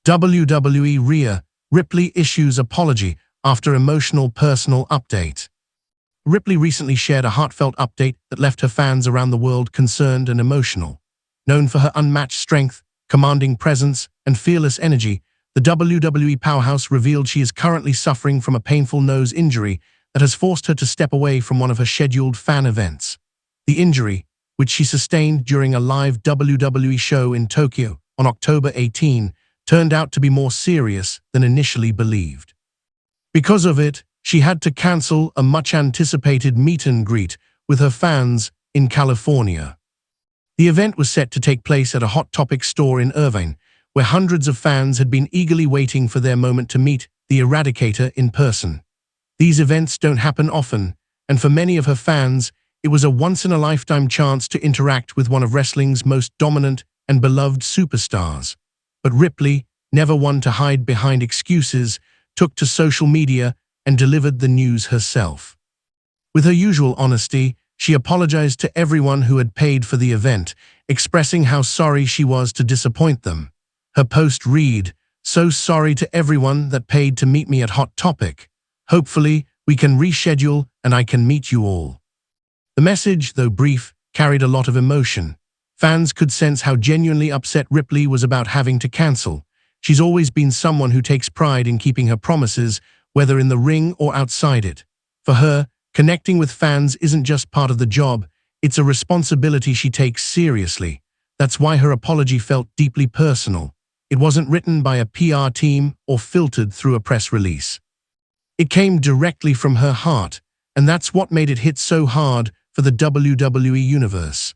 WWE Rhea Ripley issues apology after emotional personal update. Ripley recently shared a heartfelt update that left her fans around the world concerned and emotional. Known for her unmatched strength, commanding presence, and fearless energy, the WWE powerhouse revealed she is currently suffering from a painful nose injury that has forced her to step away from one of her scheduled fan events. The injury, which she sustained during a live WWE show in Tokyo on October 18, turned out to be more serious than initially believed. Because of it, she had to cancel a much-anticipated meet-and-greet with her fans in California. The event was set to take place at a Hot Topic store in Irvine, where hundreds of fans had been eagerly waiting for their moment to meet the Eradicator in person. These events don't happen often, and for many of her fans, it was a once-in-a-lifetime chance to interact with one of wrestling's most dominant and beloved superstars. But Ripley, never one to hide behind excuses, took to social media and delivered the news herself. With her usual honesty, she apologized to everyone who had paid for the event, expressing how sorry she was to disappoint them. Her post read, "So sorry to everyone that paid to meet me at Hot Topic. Hopefully, we can reschedule and I can meet you all." The message, though brief, carried a lot of emotion. Fans could sense how genuinely upset Ripley was about having to cancel. She's always been someone who takes pride in keeping her promises, whether in the ring or outside it. For her, connecting with fans isn't just part of the job, it's a responsibility she takes seriously. That's why her apology felt deeply personal. It wasn't written by a PR team or filtered through a press release. It came directly from her heart, and that's what made it hit so hard for the WWE Universe.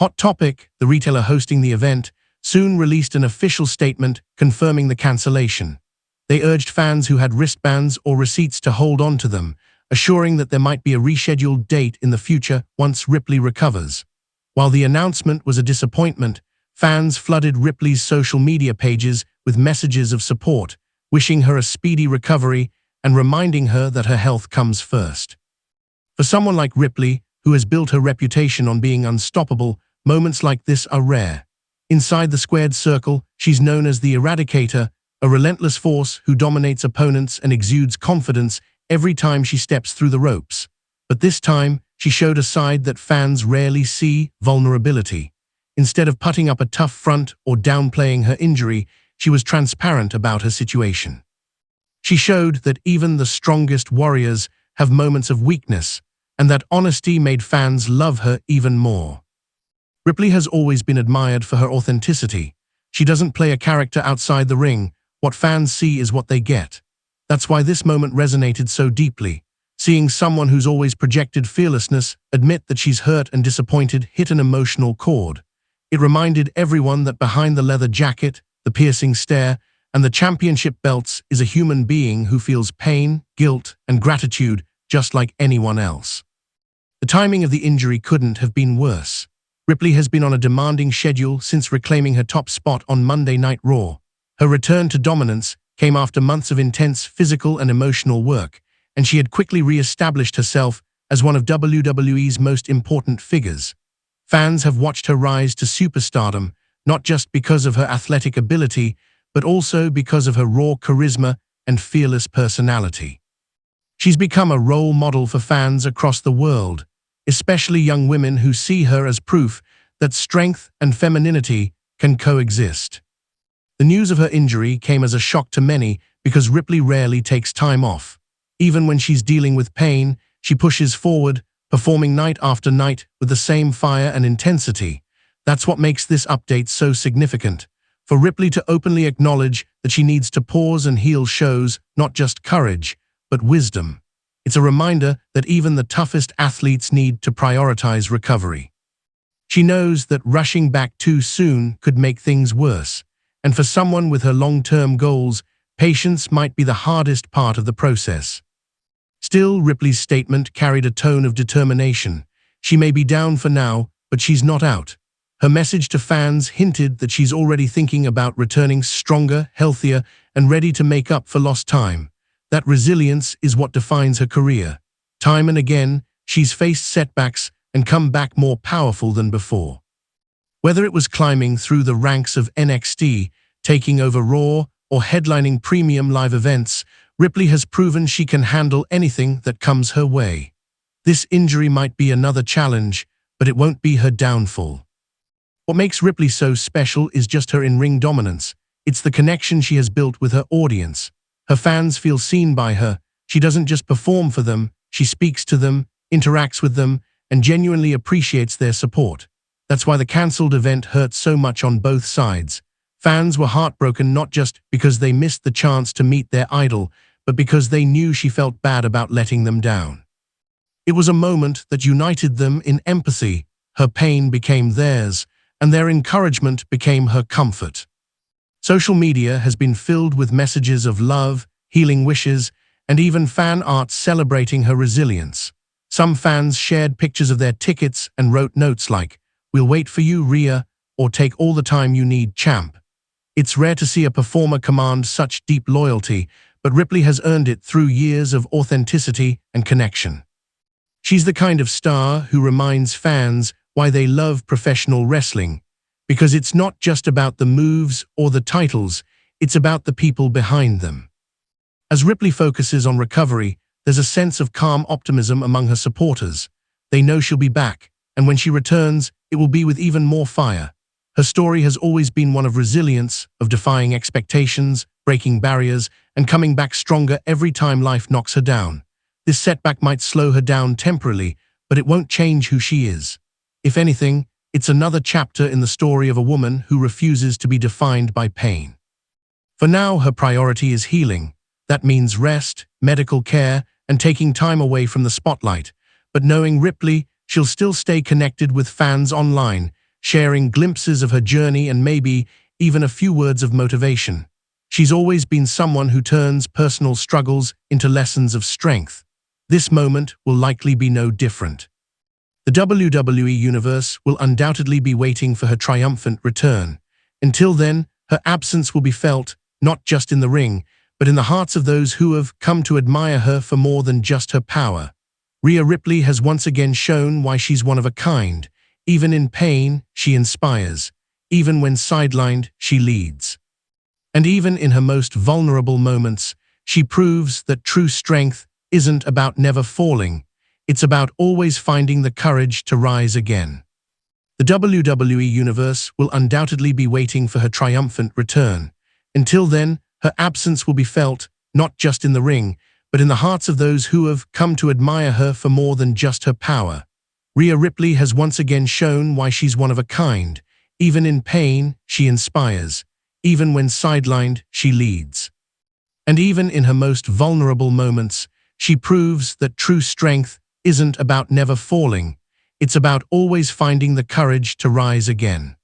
Hot Topic, the retailer hosting the event, soon released an official statement confirming the cancellation. They urged fans who had wristbands or receipts to hold on to them, assuring that there might be a rescheduled date in the future once Ripley recovers. While the announcement was a disappointment, fans flooded Ripley's social media pages with messages of support, wishing her a speedy recovery and reminding her that her health comes first. For someone like Ripley, who has built her reputation on being unstoppable, moments like this are rare. Inside the squared circle, she's known as the Eradicator, a relentless force who dominates opponents and exudes confidence every time she steps through the ropes. But this time, she showed a side that fans rarely see: vulnerability. Instead of putting up a tough front or downplaying her injury, she was transparent about her situation. She showed that even the strongest warriors have moments of weakness, and that honesty made fans love her even more. Ripley has always been admired for her authenticity. She doesn't play a character outside the ring. What fans see is what they get. That's why this moment resonated so deeply. Seeing someone who's always projected fearlessness admit that she's hurt and disappointed hit an emotional chord. It reminded everyone that behind the leather jacket, the piercing stare, and the championship belts is a human being who feels pain, guilt, and gratitude just like anyone else. The timing of the injury couldn't have been worse. Ripley has been on a demanding schedule since reclaiming her top spot on Monday Night Raw. Her return to dominance came after months of intense physical and emotional work, and she had quickly re-established herself as one of WWE's most important figures. Fans have watched her rise to superstardom, not just because of her athletic ability, but also because of her raw charisma and fearless personality. She's become a role model for fans across the world, especially young women who see her as proof that strength and femininity can coexist. The news of her injury came as a shock to many because Ripley rarely takes time off. Even when she's dealing with pain, she pushes forward, performing night after night with the same fire and intensity. That's what makes this update so significant. For Ripley to openly acknowledge that she needs to pause and heal shows not just courage, but wisdom. It's a reminder that even the toughest athletes need to prioritize recovery. She knows that rushing back too soon could make things worse, and for someone with her long-term goals, patience might be the hardest part of the process. Still, Ripley's statement carried a tone of determination. She may be down for now, but she's not out. Her message to fans hinted that she's already thinking about returning stronger, healthier, and ready to make up for lost time. That resilience is what defines her career. Time and again, she's faced setbacks and come back more powerful than before. Whether it was climbing through the ranks of NXT, taking over Raw, or headlining premium live events, Ripley has proven she can handle anything that comes her way. This injury might be another challenge, but it won't be her downfall. What makes Ripley so special is just her in-ring dominance. It's the connection she has built with her audience. Her fans feel seen by her. She doesn't just perform for them, she speaks to them, interacts with them, and genuinely appreciates their support. That's why the cancelled event hurt so much on both sides. Fans were heartbroken not just because they missed the chance to meet their idol, but because they knew she felt bad about letting them down. It was a moment that united them in empathy. Her pain became theirs, and their encouragement became her comfort. Social media has been filled with messages of love, healing wishes, and even fan art celebrating her resilience. Some fans shared pictures of their tickets and wrote notes like, "We'll wait for you, Rhea," or "Take all the time you need, champ." It's rare to see a performer command such deep loyalty, but Ripley has earned it through years of authenticity and connection. She's the kind of star who reminds fans why they love professional wrestling, because it's not just about the moves or the titles, it's about the people behind them. As Ripley focuses on recovery, there's a sense of calm optimism among her supporters. They know she'll be back, and when she returns, it will be with even more fire. Her story has always been one of resilience, of defying expectations, breaking barriers, and coming back stronger every time life knocks her down. This setback might slow her down temporarily, but it won't change who she is. If anything, it's another chapter in the story of a woman who refuses to be defined by pain. For now, her priority is healing. That means rest, medical care, and taking time away from the spotlight. But knowing Ripley, she'll still stay connected with fans online, sharing glimpses of her journey and maybe even a few words of motivation. She's always been someone who turns personal struggles into lessons of strength. This moment will likely be no different. The WWE Universe will undoubtedly be waiting for her triumphant return. Until then, her absence will be felt, not just in the ring, but in the hearts of those who have come to admire her for more than just her power. Rhea Ripley has once again shown why she's one of a kind. Even in pain, she inspires. Even when sidelined, she leads. And even in her most vulnerable moments, she proves that true strength isn't about never falling. It's about always finding the courage to rise again. The WWE Universe will undoubtedly be waiting for her triumphant return. Until then, her absence will be felt, not just in the ring, but in the hearts of those who have come to admire her for more than just her power. Rhea Ripley has once again shown why she's one of a kind. Even in pain, she inspires. Even when sidelined, she leads. And even in her most vulnerable moments, she proves that true strength isn't about never falling. It's about always finding the courage to rise again.